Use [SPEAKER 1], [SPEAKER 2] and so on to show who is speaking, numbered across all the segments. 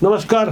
[SPEAKER 1] नमस्कार।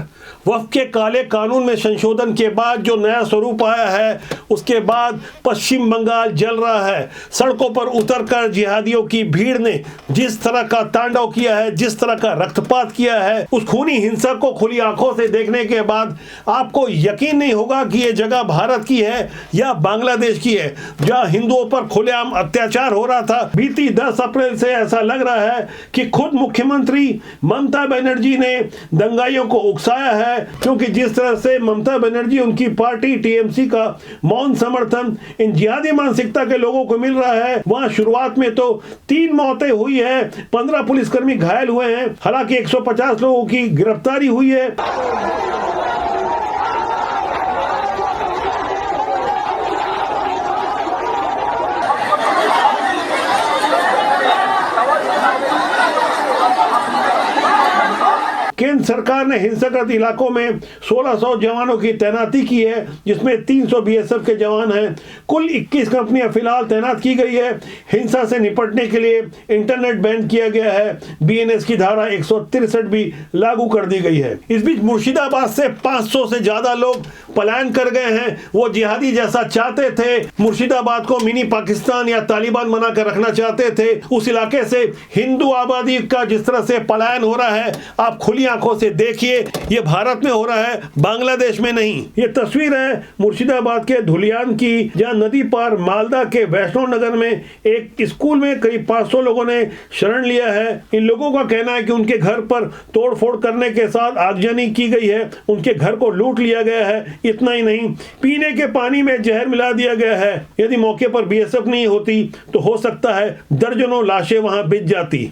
[SPEAKER 1] वक्फ के काले कानून में संशोधन के बाद जो नया स्वरूप आया है, उसके बाद पश्चिम बंगाल जल रहा है। सड़कों पर उतरकर जिहादियों की भीड़ ने जिस तरह का तांडव किया है, जिस तरह का रक्तपात किया है, उस खूनी हिंसा को खुली आंखों से देखने के बाद आपको यकीन नहीं होगा कि ये जगह भारत की है या बांग्लादेश की है, जहां हिंदुओं पर खुलेआम अत्याचार हो रहा था। बीती 10 अप्रैल से ऐसा लग रहा है कि खुद मुख्यमंत्री ममता बनर्जी ने दंगाइयों को उकसाया है, क्योंकि जिस तरह से ममता बनर्जी, उनकी पार्टी टीएमसी का मौन समर्थन इन जिहादी मानसिकता के लोगों को मिल रहा है, वहां शुरुआत में तो 3 मौतें हुई है, 15 पुलिसकर्मी घायल हुए हैं, हालांकि 150 लोगों की गिरफ्तारी हुई है। केंद्र सरकार ने हिंसक इलाकों में 1600 जवानों की तैनाती की है, जिसमें 300 बीएसएफ के जवान हैं। कुल 21 कंपनियां फिलहाल तैनात की गई है। हिंसा से निपटने के लिए इंटरनेट बैन किया गया है। बीएनएस की धारा 163 भी लागू कर दी गई है। इस बीच मुर्शिदाबाद से 500 से ज्यादा लोग पलायन कर गए हैं। वो जिहादी जैसा चाहते थे, मुर्शिदाबाद को मिनी पाकिस्तान या तालिबान बनाकर रखना चाहते थे। उस इलाके से हिंदू आबादी का जिस तरह से पलायन हो रहा है, आप खुली आंखों से देखिए। ये भारत में हो रहा है, बांग्लादेश में नहीं। ये तस्वीर है मुर्शिदाबाद के धुलियान की, जहां नदी पार मालदा के वैष्णव नगर में एक स्कूल में करीब 500 लोगों ने शरण लिया है। इन लोगों का कहना है कि उनके घर पर तोड़फोड़ करने के साथ आगजनी की गई है, उनके घर को लूट लिया गया है। इतना ही नहीं, पीने के पानी में जहर मिला दिया गया है। यदि मौके पर बीएसएफ नहीं होती तो हो सकता है दर्जनों लाशें वहां बिछ जाती।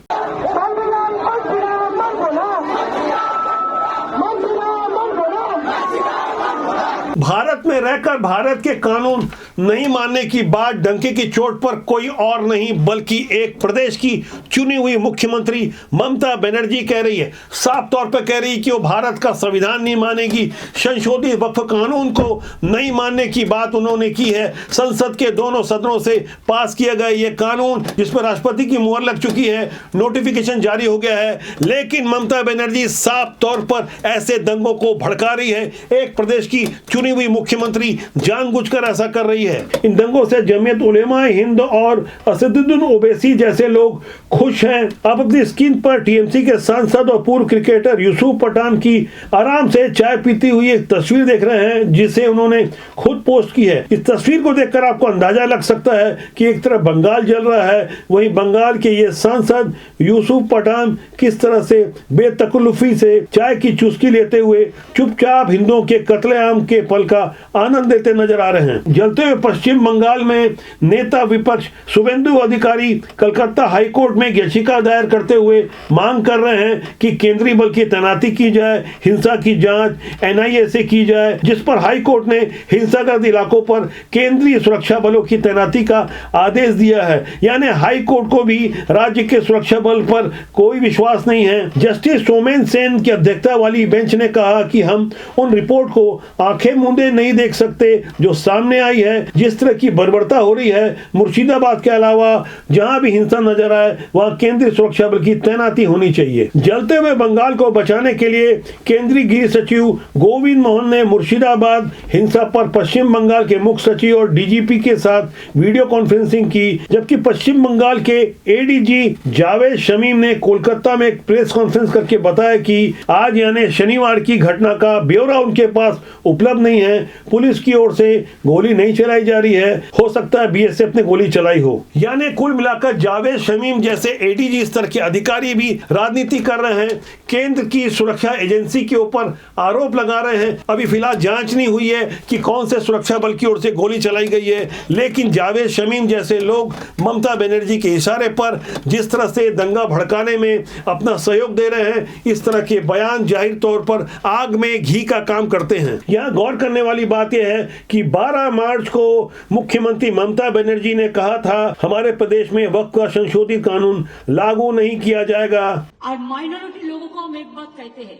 [SPEAKER 1] भारत में रहकर भारत के कानून नहीं मानने की बात डंके की चोट पर कोई और नहीं बल्कि एक प्रदेश की चुनी हुई मुख्यमंत्री ममता बनर्जी कह रही है। साफ तौर पर कह रही है कि वो भारत का संविधान नहीं मानेगी। संशोधित वक्फ कानून को नहीं मानने की बात उन्होंने की है। संसद के दोनों सदनों से पास किया गया ये कानून, जिस पर राष्ट्रपति की मुहर लग चुकी है, नोटिफिकेशन जारी हो गया है, लेकिन ममता बनर्जी साफ तौर पर ऐसे दंगों को भड़का रही है। एक प्रदेश की चुनी हुई मुख्यमंत्री जानबूझकर ऐसा कर रही है। इन दंगों से जमीयत उलेमा हिंद और असदुद्दीन ओवैसी जैसे लोग खुश हैं। आप अपनी स्क्रीन पर टीएमसी के सांसद और पूर्व क्रिकेटर यूसुफ पठान की आराम से चाय पीती हुई एक तस्वीर देख रहे हैं, जिसे उन्होंने खुद पोस्ट की है। इस तस्वीर को देखकर आपको अंदाजा लग सकता है कि एक तरफ बंगाल जल रहा है, वहीं बंगाल के ये सांसद यूसुफ पठान किस तरह से बेतकल्लुफी से चाय की चुस्की लेते हुए चुपचाप हिंदुओं के कत्लेआम के पल का आनंद लेते नजर आ रहे हैं। जलते हुए पश्चिम बंगाल में नेता विपक्ष शुभेंदु अधिकारी कलकत्ता हाईकोर्ट में याचिका दायर करते हुए मांग कर रहे हैं कि केंद्रीय बल की तैनाती की जाए, हिंसा की जांच एनआईए से की जाए, जिस पर हाईकोर्ट ने हिंसाग्रस्त इलाकों पर केंद्रीय सुरक्षा बलों की तैनाती का आदेश दिया है। यानी हाईकोर्ट को भी राज्य के सुरक्षा बल पर कोई विश्वास नहीं है। जस्टिस सोमेन सेन की अध्यक्षता वाली बेंच ने कहा कि हम उन रिपोर्ट को आंखें मूंदे नहीं देख सकते जो सामने आई है। जिस तरह की बर्बरता हो रही है, मुर्शिदाबाद के अलावा जहां भी हिंसा नजर आए वहां केंद्रीय सुरक्षा बल की तैनाती होनी चाहिए। जलते हुए बंगाल को बचाने के लिए केंद्रीय गृह सचिव गोविंद मोहन ने मुर्शिदाबाद हिंसा पर पश्चिम बंगाल के मुख्य सचिव और डीजीपी के साथ वीडियो कॉन्फ्रेंसिंग की, जबकि पश्चिम बंगाल के एडीजी जावेद शमीम ने कोलकाता में एक प्रेस कॉन्फ्रेंस करके बताया कि आज यानी शनिवार की घटना का ब्यौरा उनके पास उपलब्ध नहीं है। पुलिस की ओर से गोली नहीं चलाई जा रही है, हो सकता है बीएसएफ ने गोली चलाई हो। यानी कुल मिलाकर जावेद शमीम जैसे एडीजी स्तर के अधिकारी भी राजनीति कर रहे हैं, केंद्र की सुरक्षा एजेंसी के ऊपर आरोप लगा रहे हैं। अभी फिलहाल जांच नहीं हुई है कि कौन से सुरक्षा बल की ओर से गोली चलाई गई है, लेकिन जावेद शमीम जैसे लोग ममता बनर्जी के इशारे पर जिस तरह से दंगा भड़काने में अपना सहयोग दे रहे हैं, इस तरह के बयान जाहिर तौर पर आग में घी का काम करते हैं। यहाँ गौर करने वाली बात यह है कि 12 मार्च को मुख्यमंत्री ममता बनर्जी ने कहा था हमारे प्रदेश में वक्फ का संशोधित कानून लागू नहीं किया जाएगा।
[SPEAKER 2] और माइनॉरिटी लोगों को हम एक बात कहते हैं,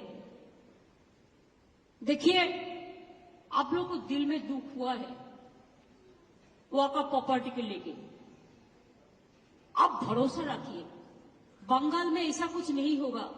[SPEAKER 2] देखिए आप लोगों को दिल में दुख हुआ है वक्फ प्रॉपर्टी के लेके, आप भरोसा रखिए बंगाल में ऐसा कुछ नहीं होगा।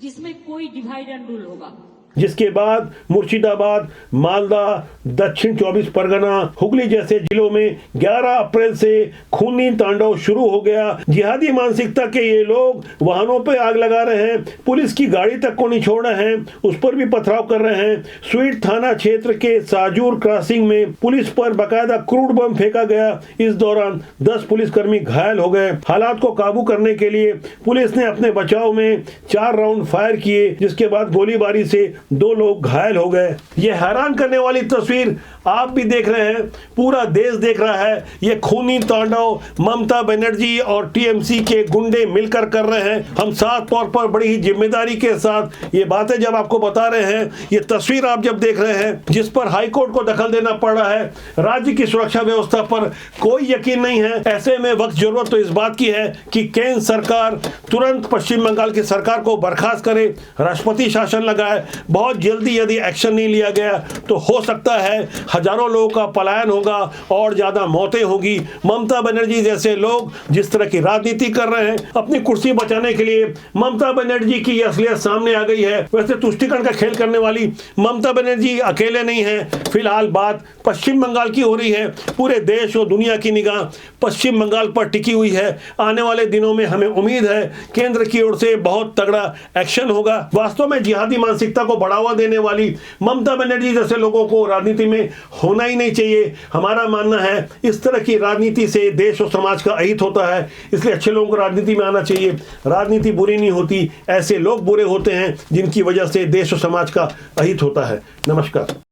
[SPEAKER 2] जिसमें कोई डिवाइड एंड रूल होगा।
[SPEAKER 1] जिसके बाद मुर्शिदाबाद, मालदा, दक्षिण 24 परगना, हुगली जैसे जिलों में 11 अप्रैल से खूनी तांडव शुरू हो गया। जिहादी मानसिकता के ये लोग वाहनों पे आग लगा रहे हैं, पुलिस की गाड़ी तक को नहीं छोड़ रहे हैं, उस पर भी पथराव कर रहे हैं। स्वीट थाना क्षेत्र के साजूर क्रॉसिंग में पुलिस पर बकायदा क्रूड बम फेंका गया। इस दौरान 10 पुलिसकर्मी घायल हो गए। हालात को काबू करने के लिए पुलिस ने अपने बचाव में 4 राउंड फायर किए, जिसके बाद गोलीबारी से 2 लोग घायल हो गए। यह हैरान करने वाली तस्वीर आप भी देख रहे हैं, पूरा देश देख रहा है। ये खूनी तांडव ममता बनर्जी और टीएमसी के गुंडे मिलकर कर रहे हैं। हम साफ तौर पर बड़ी ही जिम्मेदारी के साथ ये बातें जब आपको बता रहे हैं, ये तस्वीर आप जब देख रहे हैं, जिस पर हाईकोर्ट को दखल देना पड़ रहा है, राज्य की सुरक्षा व्यवस्था पर कोई यकीन नहीं है। ऐसे में वक्त जरूरत तो इस बात की है कि केंद्र सरकार तुरंत पश्चिम बंगाल की सरकार को बर्खास्त करे, राष्ट्रपति शासन लगाए। बहुत जल्दी यदि एक्शन नहीं लिया गया तो हो सकता है हजारों लोगों का पलायन होगा और ज्यादा मौतें होगी। ममता बनर्जी जैसे लोग जिस तरह की राजनीति कर रहे हैं अपनी कुर्सी बचाने के लिए, ममता बनर्जी की असलियत सामने आ गई है। वैसे तुष्टिकरण का खेल करने वाली ममता बनर्जी अकेले नहीं है। फिलहाल बात पश्चिम बंगाल की हो रही है। पूरे देश और दुनिया की निगाह पश्चिम बंगाल पर टिकी हुई है। आने वाले दिनों में हमें उम्मीद है केंद्र की ओर से बहुत तगड़ा एक्शन होगा। वास्तव में जिहादी मानसिकता को बढ़ावा देने वाली ममता बनर्जी जैसे लोगों को राजनीति में होना ही नहीं चाहिए। हमारा मानना है इस तरह की राजनीति से देश और समाज का अहित होता है, इसलिए अच्छे लोगों को राजनीति में आना चाहिए। राजनीति बुरी नहीं होती, ऐसे लोग बुरे होते हैं जिनकी वजह से देश और समाज का अहित होता है। नमस्कार।